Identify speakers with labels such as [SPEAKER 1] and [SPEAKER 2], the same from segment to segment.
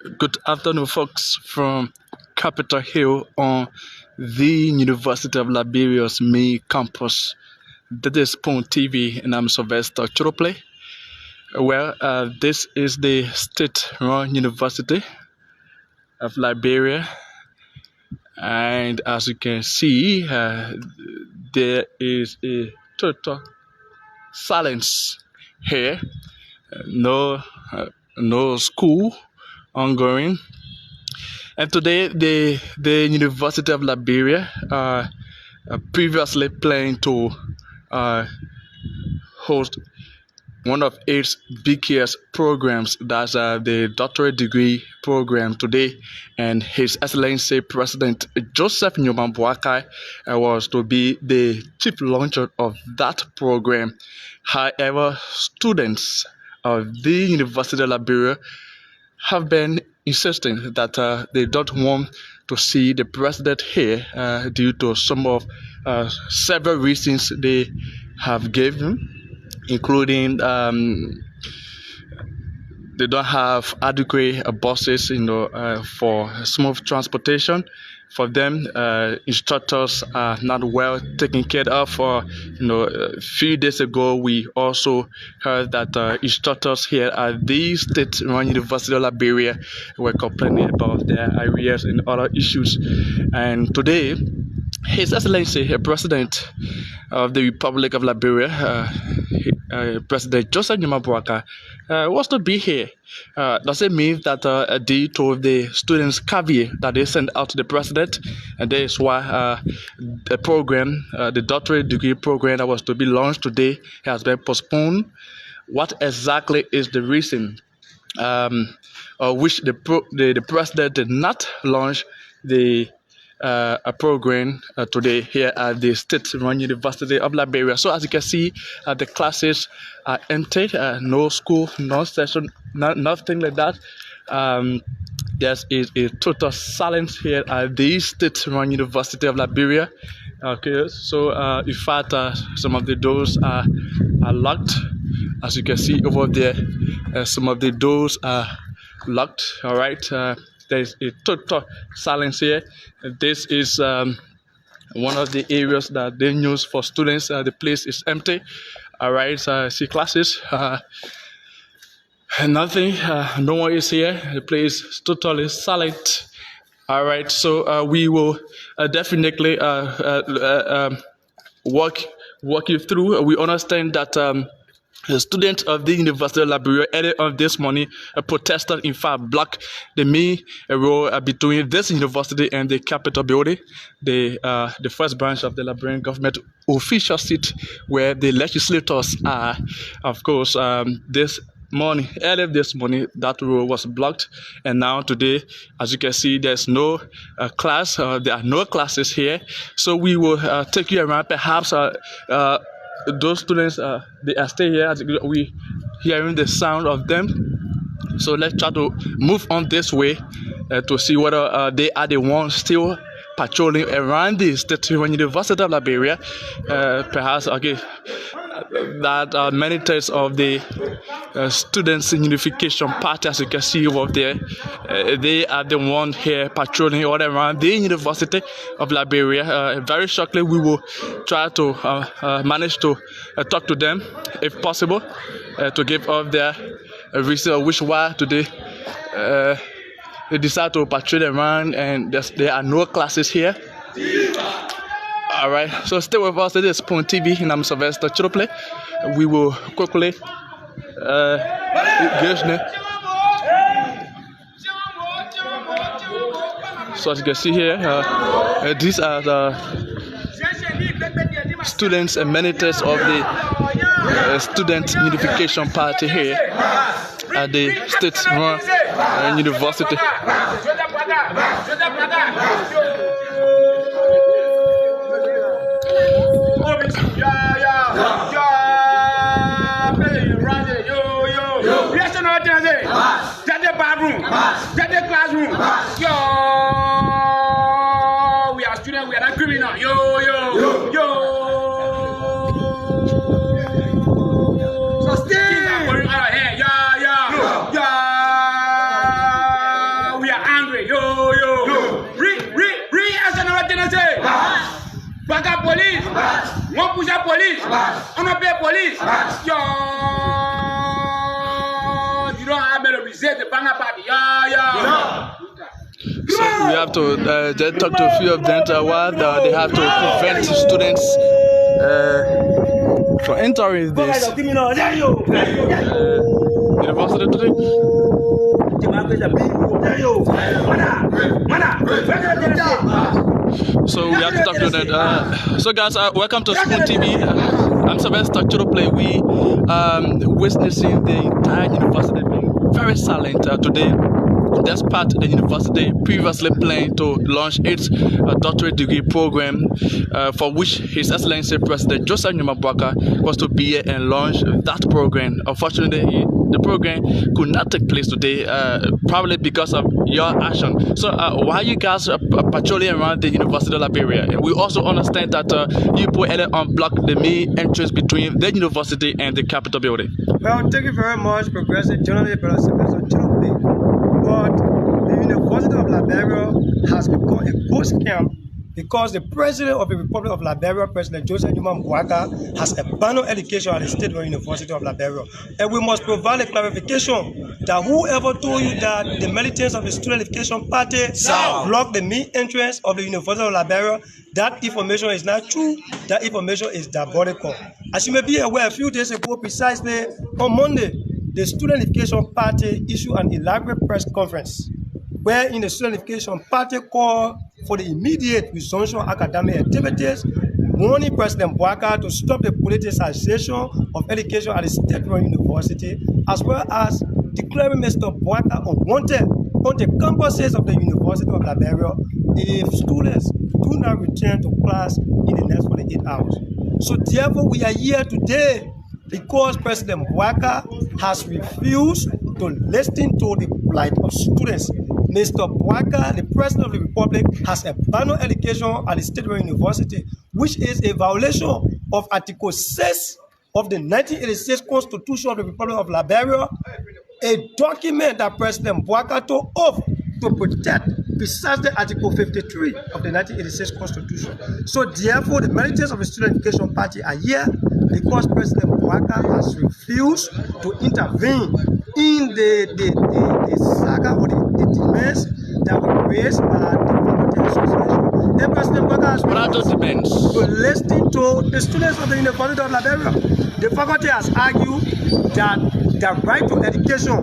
[SPEAKER 1] Good afternoon, folks, from Capitol Hill on the University of Liberia's main campus. This is Postpones TV, and I'm Sylvester Chirople. This is the state-run University of Liberia, and as you can see, there is a total silence here. No school ongoing. And today, the University of Liberia previously planned to host one of its biggest programs, that's the doctorate degree program today, and His Excellency President Joseph Nyomambuakai was to be the chief launcher of that program. However, students of the University of Liberia have been insisting that they don't want to see the president here due to some of several reasons they have given, including they don't have adequate buses, for smooth transportation. For them, instructors are not well taken care of. A few days ago, we also heard that instructors here at the state-run University of Liberia were complaining about their arrears and other issues. And today, His Excellency, President of the Republic of Liberia, President Joseph Nyomambuakai, was to be here. Does it mean that due to the students' caveat that they sent out to the president, and that is why the program, the doctorate degree program that was to be launched today, has been postponed? What exactly is the reason which the president did not launch a program today here at the state-run University of Liberia? So as you can see, the classes are empty, no school, no session, nothing like that. There's a total silence here at the state-run University of Liberia. Okay, so in fact, some of the doors are locked. As you can see over there, some of the doors are locked. All right. There's a total silence here. This is one of the areas that they use for students. The place is empty. All right, see classes. Nothing. No one is here. The place is totally silent. All right, so we will definitely walk you through. We understand that. The students of the University of Liberia earlier on this morning protested, in fact, blocked the main road between this university and the Capitol building, the first branch of the Liberian government official seat where the legislators are. Of course, earlier this morning, that road was blocked, and now today, as you can see, there's no class. There are no classes here, so we will take you around. Perhaps those students, they are still here. We hearing the sound of them. So let's try to move on this way to see whether they are the ones still patrolling around the state-run University of Liberia. Perhaps, okay, that many types of the Students' Unification Party, as you can see over there, they are the one here patrolling all around the University of Liberia. Very shortly, we will try to manage to talk to them, if possible, to give up their reason which why today they decide to patrol around, and there are no classes here. All right, so stay with us. This is Postpones TV, and I'm Sylvester Chirople. We will quickly so as you can see here, these are the students and managers of the Student Unification Party here at the state-run university.
[SPEAKER 2] Classroom. Yo, we are students, we are not criminal. Yo. So stay. One push up police. On a pay police. Yo. You don't have to reset the banger party. Yeah.
[SPEAKER 1] So we have to just talk to a few of them while they have to prevent students from entering this university today. So we have to talk to them. So guys, welcome to Spoon TV. I'm Sylvester Churuplay. We witnessing the entire university being very silent today. Despite the university previously planning to launch its doctorate degree program, for which His Excellency President Joseph Nyuma was to be here and launch that program. Unfortunately, the program could not take place today, probably because of your action. So why you guys patrolling around the University of Liberia? We also understand that you put unblocked the main entrance between the university and the Capitol building.
[SPEAKER 3] Well, thank you very much, Progressive Journalist But the University of Liberia has become a ghost camp because the President of the Republic of Liberia, President Joseph Nyuma, has abandoned education at the State University of Liberia. And we must provide a clarification that whoever told you that the militants of the Student Education Party blocked the main entrance of the University of Liberia, that information is not true. That information is diabolical. As you may be aware, a few days ago, precisely on Monday, the Student Education Party issued an elaborate press conference wherein the Student Education Party called for the immediate resumption of academic activities, warning President Bouaka to stop the politicization of education at the State University, as well as declaring Mr. Bouaka unwanted on the campuses of the University of Liberia if students do not return to class in the next 48 hours. So therefore, we are here today because President Bouaka has refused to listen to the plight of students. Mr. Bouaka, the President of the Republic, has abandoned education at the State University, which is a violation of Article 6 of the 1986 Constitution of the Republic of Liberia, a document that President Bouaka took oath to protect precisely Article 53 of the 1986 Constitution. So therefore, the militants of the Student Education Party are here because President Bouaka has refused to intervene in the saga or the demands that were raised by the Faculty Association. And President Bouaka has refused to listen to the students of the University of Liberia. The faculty has argued that the right to education,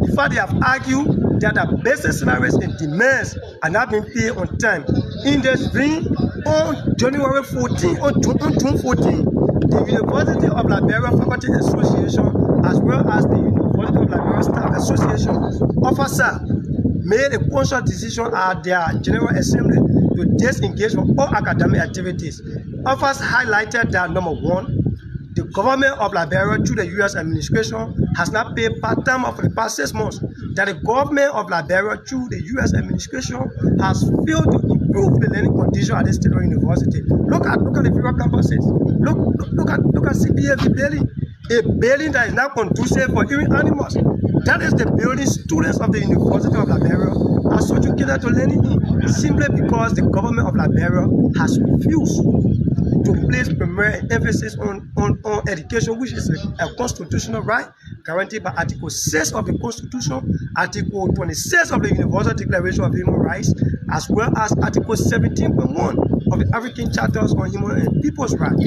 [SPEAKER 3] in fact, they have argued that the basic salaries and demands are not being paid on time. In this vein, on January 14, on June 14, the University of Liberia Faculty Association, as well as the University of Liberia Staff Association officer, made a conscious decision at their General Assembly to disengage from all academic activities. Officers highlighted that number one, the government of Liberia through the U.S. administration has not paid part-time for the past 6 months. That the government of Liberia through the U.S. administration has failed to improve the learning conditions at the State University. Look at the federal campuses. Look at CPF building, a building that is not conducive for even animals. That is the building students of the University of Liberia are subjugated to learning in, simply because the government of Liberia has refused to place primary emphasis on education, which is a constitutional right guaranteed by Article 6 of the Constitution, Article 26 of the Universal Declaration of Human Rights, as well as Article 17.1 of the African Charters on Human and People's Rights.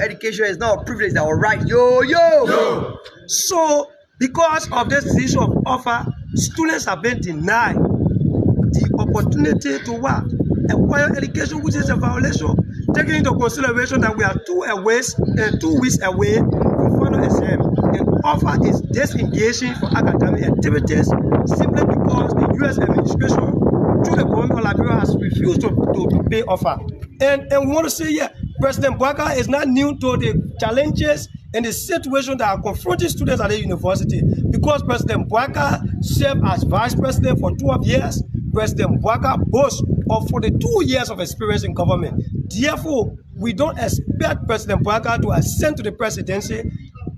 [SPEAKER 4] Education is not a privilege, that's a right. Yo.
[SPEAKER 3] So, because of this decision of offer, students have been denied the opportunity to work, acquire education, which is a violation, taking into consideration that we are 2 weeks away from final exam. And offer is disengaging from academic activities simply because the U.S. administration, through the government of Liberia, has refused to pay offer. And we want to say here, President Bouaka is not new to the challenges and the situation that are confronting students at the university, because President Bouaka served as vice president for 12 years. President Bouaka boasts of 42 years of experience in government. Therefore, we don't expect President Bouaka to ascend to the presidency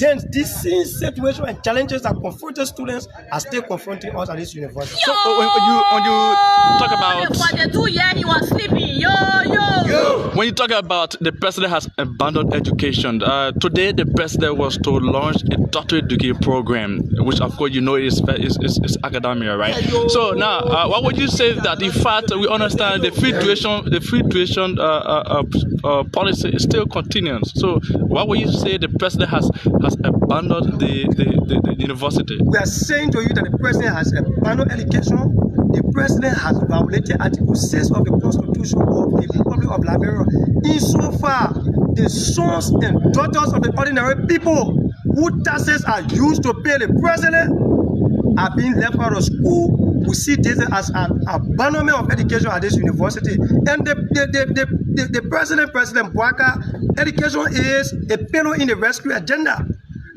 [SPEAKER 3] then these same situations and challenges that confronted students are still confronting us at this university.
[SPEAKER 1] So when you talk about
[SPEAKER 5] For the 2 years he was sleeping.
[SPEAKER 1] when you talk about the president has abandoned education, today the president was to launch a doctorate degree program, which of course you know is academia, right? So now, what would you say that in fact we understand the free tuition policy is still continuous? So what would you say the president has abandoned the university?
[SPEAKER 3] We are saying to you that the president has abandoned education. The president has violated Article 6 of the Constitution of the Republic of Liberia. Insofar, the sons and daughters of the ordinary people whose taxes are used to pay the president are being left out of school. We see this as an abandonment of education at this university. And the President Bouaka, education is a pillar in the rescue agenda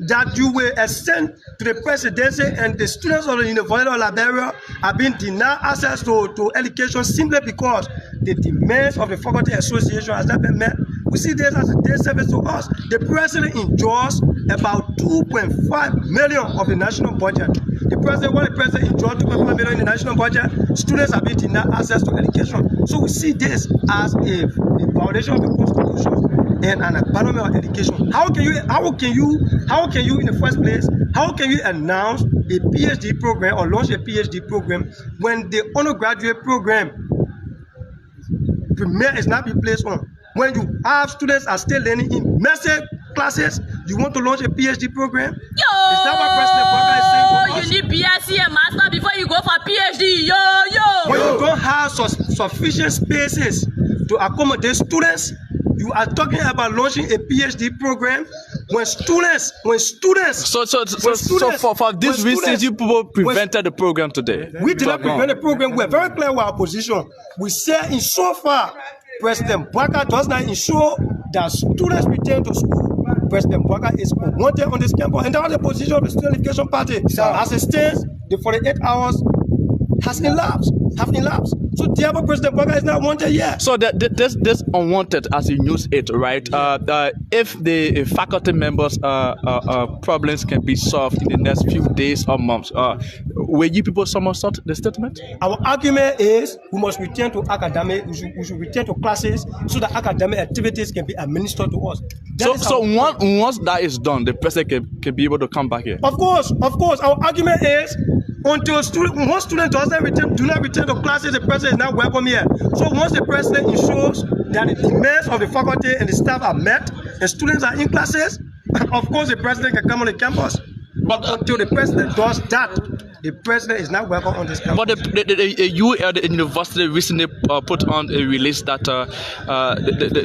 [SPEAKER 3] that you will extend to the presidency, and the students of the University of Liberia are being denied access to education simply because the demands of the faculty association has not been met. We see this as a debt service to us. The president enjoys about 2.5 million of the national budget. When the president enjoys 2.5 million in the national budget, students are being denied access to education. So we see this as a violation of the Constitution and an abandonment of education. How can you in the first place, how can you announce a PhD program or launch a PhD program when the undergraduate program is not being placed on? When you have students are still learning in massive classes, you want to launch a PhD program? Is that what President Bouaka is saying to us?
[SPEAKER 5] You need BSc and master before you go for PhD.
[SPEAKER 3] When you don't have sufficient spaces to accommodate students, you are talking about launching a PhD program when students.
[SPEAKER 1] So for this reason, you people prevented the program today.
[SPEAKER 3] We did not prevent the program. We are very clear with our position. We say in so far, President Bouaka does not ensure that students return to school. President Bouaka is unwanted on this campus, and that was the position of the Student Unification Party. As it stands, the 48 hours have elapsed. So therefore, President Bouaka is not wanted yet.
[SPEAKER 1] So this unwanted, as you use it, right? If the faculty members' problems can be solved in the next few days or months, will you people somersault the statement?
[SPEAKER 3] Our argument is we must return to academic. We should return to classes so that academic activities can be administered to us.
[SPEAKER 1] Once that is done, the president can be able to come back here.
[SPEAKER 3] Of course. Our argument is until once students do not return to classes, the president is not welcome here. So once the president ensures that the demands of the faculty and the staff are met and students are in classes, of course the president can come on the campus. But until the president does that, the president is not welcome on this campus.
[SPEAKER 1] But the university recently put on a release that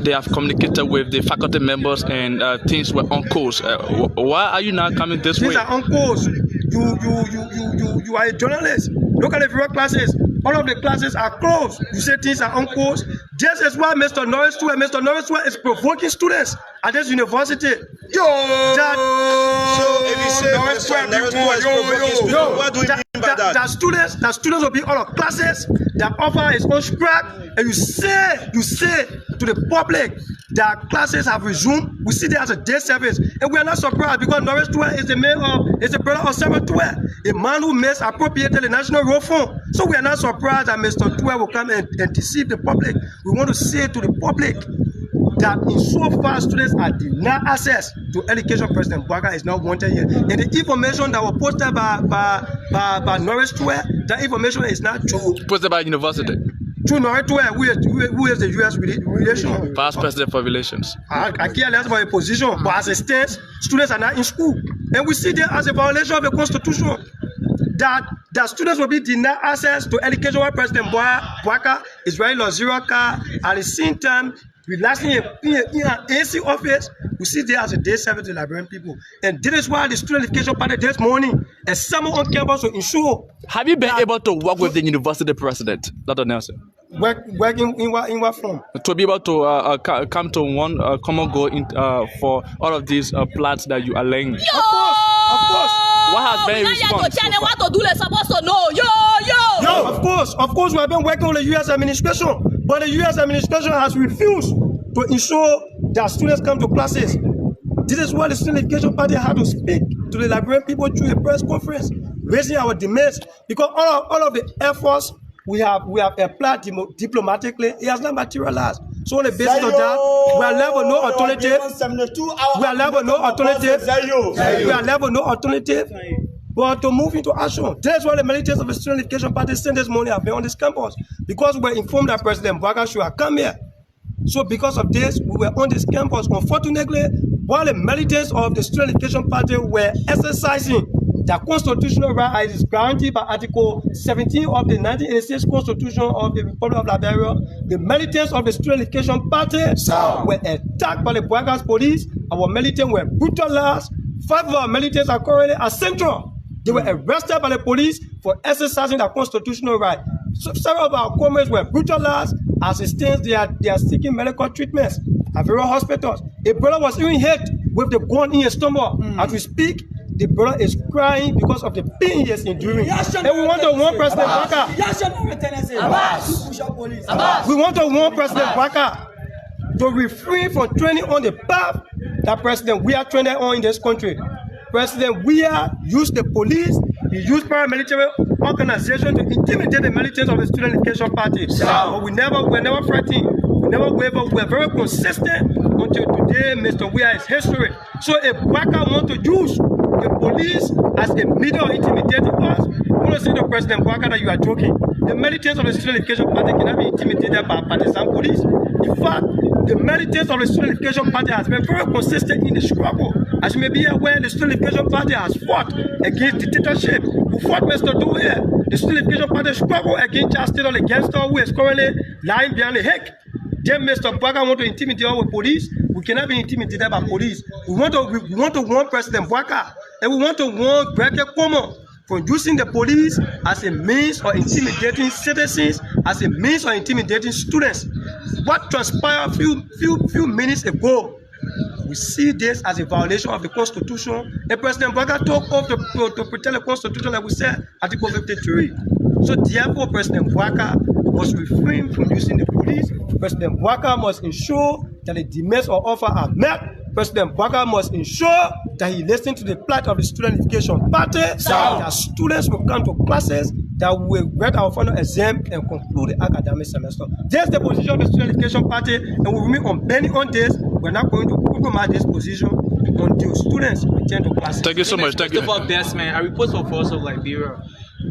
[SPEAKER 1] they have communicated with the faculty members and things were on course. Why are you now coming this way?
[SPEAKER 3] Things are on course. You are a journalist. Look at the various classes. All of the classes are closed. You say things are on course. This is why Mr. Norris is provoking students at this university.
[SPEAKER 6] So if you say Mr. Norris is provoking students, what do you mean by that?
[SPEAKER 3] That students will be all of classes that offer its own scrap, and you say to the public that classes have resumed. We see that as a day service, and we are not surprised because Norris is the brother of Samuel Tuer, a man who misappropriated the national road fund. So we are not surprised that Mr. Tuer will come and deceive the public. We want to say to the public that in so far students are denied access to education, President Bouaka is not wanted here. And the information that was posted by Norris Tuer, that information is not true.
[SPEAKER 1] Posted by university.
[SPEAKER 3] True Norris Tuer, who is the U.S. relation?
[SPEAKER 1] Vice President for Relations.
[SPEAKER 3] I care less about a position, but as it stands, students are not in school. And we see that as a violation of the Constitution. That students will be denied access to education while President Bouaka is running luxurious car at the same time relaxing in an AC office. We see there as a day service to Liberian people. And this is why the Student Education Party this morning is summoned on campus to ensure.
[SPEAKER 1] Have you been able to work with the university president, Dr. Nelson?
[SPEAKER 3] Working in what form?
[SPEAKER 1] To be able to come to one common goal for all of these plans that you are laying.
[SPEAKER 3] Of course.
[SPEAKER 1] What has been response?
[SPEAKER 3] Of course, we have been working with the U.S. administration, but the U.S. administration has refused to ensure that students come to classes. This is why the Student Unification Party had to speak to the Liberian people through a press conference, raising our demands, because all of the efforts we have applied diplomatically, it has not materialized. So on the basis of that, we are left with no alternative. We are left with no alternative. We are left with no alternative but to move into action. That's why the militants of the Student Unification Party since this morning have been on this campus, because we were informed that President Bwaka should have come here. So because of this, we were on this campus. Unfortunately, while the militants of the Student Unification Party were exercising their constitutional right as is guaranteed by Article 17 of the 1986 Constitution of the Republic of Liberia, the militants of the Student Unification Party were attacked by the Bwaka's police. Our militants were brutalized. 5 of our militants are currently at Central. They were arrested by the police for exercising their constitutional right. So several of our comrades were brutalized. As it stands, they are seeking medical treatments at various hospitals. A brother was even hit with the gun in his stomach. As we speak, the brother is crying because of the pain he is enduring. And we want to warn President Bwaka. We want to warn President Bwaka to refrain from training on the path that President we are training on in this country. President Weah used the police, he used paramilitary organization to intimidate the militants of the Student Unification Party. But we were never frightened, we never wavered, we were very consistent until today. Mr. Weah is history. So if Bwaka want to use the police as a media of intimidating us, we want to say to President Bwaka that you are joking. The militants of the Student Unification Party cannot be intimidated by partisan police. In fact, the militants of the Student Unification Party has been very consistent in the struggle. As you may be aware, the Student Unification Party has fought against dictatorship. We fought Mr. Doe. The Student Unification Party struggled against Charles Taylor, the gangster who is currently lying behind the heck. Then Mr. Bwaka want to intimidate us with police. We cannot be intimidated by police. We want to warn President Bwaka, and we want to warn Greg Como for using the police as a means of intimidating citizens, as a means of intimidating students. What transpired few minutes ago, we see this as a violation of the Constitution. And President Bwaka took off to protect the Constitution, like we said, Article 53. So therefore, President Bwaka must refrain from using the police. President Bwaka must ensure that the demands of offer are met. President Bwaka must ensure that he listens to the plight of the Student Unification Party, that students will come to classes, that we will grant our final exam and conclude the academic semester. This is the position of the Student Unification Party, and we remain unbending on this. We're not going to compromise this position until students return to classes.
[SPEAKER 1] Thank you so much. Thank you.
[SPEAKER 7] Best man, I report for Force of Liberia.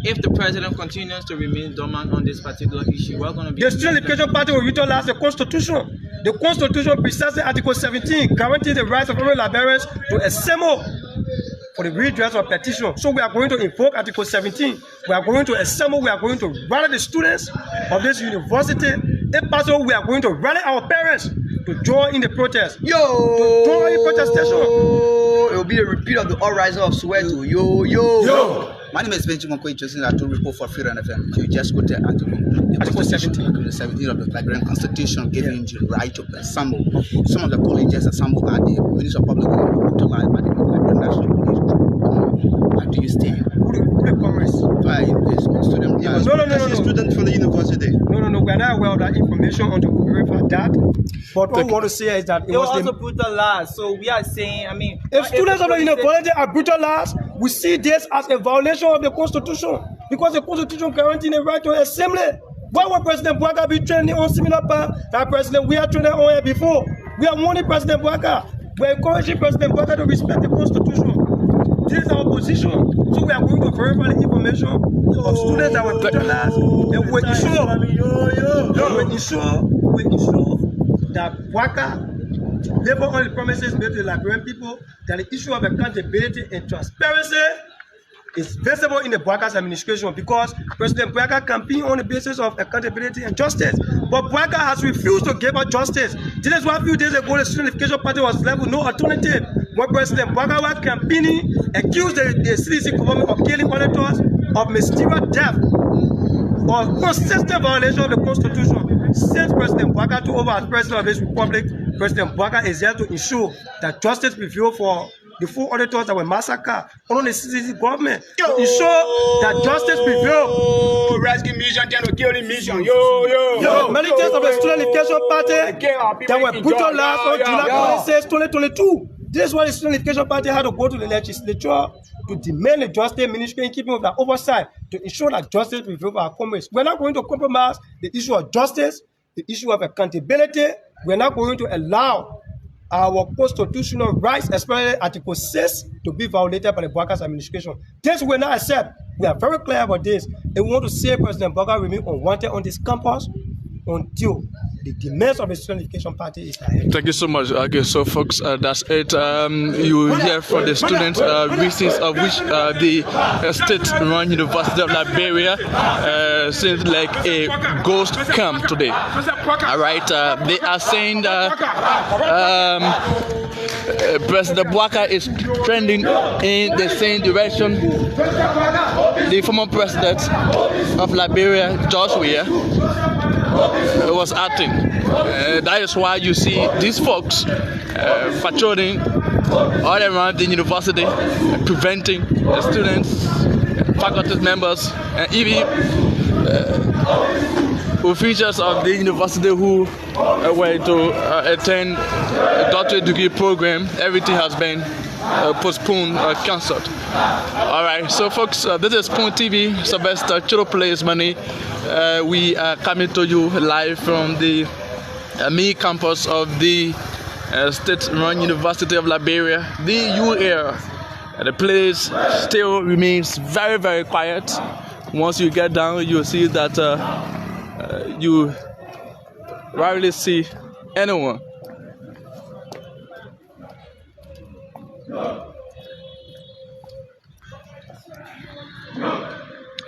[SPEAKER 7] If the president continues to remain dormant on this particular issue, we're going to be...
[SPEAKER 3] The Student Unification Party will utilize the Constitution. The Constitution, precisely Article 17, guarantees the rights of every Liberians to assemble for the redress of petition. So we are going to invoke Article 17. We are going to assemble, we are going to rally the students of this university. If possible, we are going to rally our parents to join in the protest. To join in protestation.
[SPEAKER 4] It will be a repeat of the uprising of Soweto. Yo. My name is Benjamin Kwei Johnson. I do report for Freedom FM. You just go to Article 17 of the Liberian Constitution giving you the right to assemble. Some of the colleges assembled at the Ministry of Public brutalized by the Liberian National Police. Do you stay? Who the commerce? Student.
[SPEAKER 3] No.
[SPEAKER 6] Student from the university.
[SPEAKER 3] No. We are not aware of that information until we verify that. But all we want to say is that
[SPEAKER 7] it was also brutalized. So we are saying, I mean,
[SPEAKER 3] if students of the university are brutalized, we see this as a violation of the Constitution, because the Constitution guarantees the right to assembly. Why would President Bwaka be training on similar path that President we are training on here before? We are warning President Bwaka. We are encouraging President Bwaka to respect the Constitution. This is our position. So we are going to verify the information of students that were brutalized, and we ensure that Bwaka deliver on the promises made to the Liberian people, that the issue of accountability and transparency is visible in the Bwaka's administration, because President Bwaka campaigned on the basis of accountability and justice. But Bwaka has refused to give us justice. This is why a few days ago the Student Unification Party was left with no alternative. When President Bwaka was campaigning, accused the CDC government of killing auditors, of mysterious death, or consistent violation of the Constitution. Since President Bwaka took over as President of this Republic, President Bwaka is here to ensure that justice prevails for the 4 auditors that were massacred on the CDC government. To ensure that justice prevails.
[SPEAKER 2] Rescue mission, then to kill the mission. Yo.
[SPEAKER 3] Militants of the Student Unification Party that were brutalized on July 26, 2022. This is why the Student Unification Party had to go to the legislature to demand the Justice Ministry in keeping with the oversight to ensure that justice prevails for our comrades. We're not going to compromise the issue of justice, the issue of accountability. We're not going to allow our constitutional rights, especially Article 6, to be violated by the Bouakar's administration. This we will not accept. We are very clear about this. And we want to see President Bouakar remain unwanted on this campus until the demands of the Student Unification Party is ahead.
[SPEAKER 1] Thank you so much. Okay, so folks, that's it. You hear from the students' reasons of which the state-run University of Liberia seems like a ghost camp today. All right, they are saying that President Bouakar is trending in the same direction the former president of Liberia, George Weah, was acting. That is why you see these folks patrolling all around the university, preventing students, faculty members, and even officials of the university who were to attend a doctorate degree program. Everything has been postponed or cancelled. All right, so folks, this is Point TV. Sylvester Chiroplays Money. We are coming to you live from the main campus of the state-run University of Liberia, the UAL. The place still remains very, very quiet. Once you get down, you'll see that you rarely see anyone.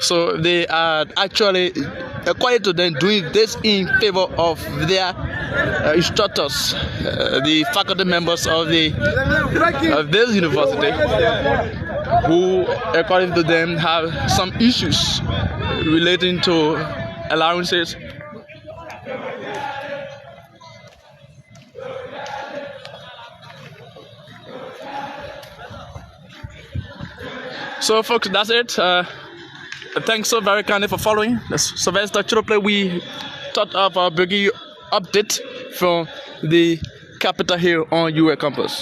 [SPEAKER 1] So they are actually, according to them, doing this in favor of their instructors, the faculty members of this university, who, according to them, have some issues relating to allowances. So, folks, that's it. Thanks so very kindly for following. That's Sylvester Chiroplay. We thought of our bringing you update from the capital here on UA campus.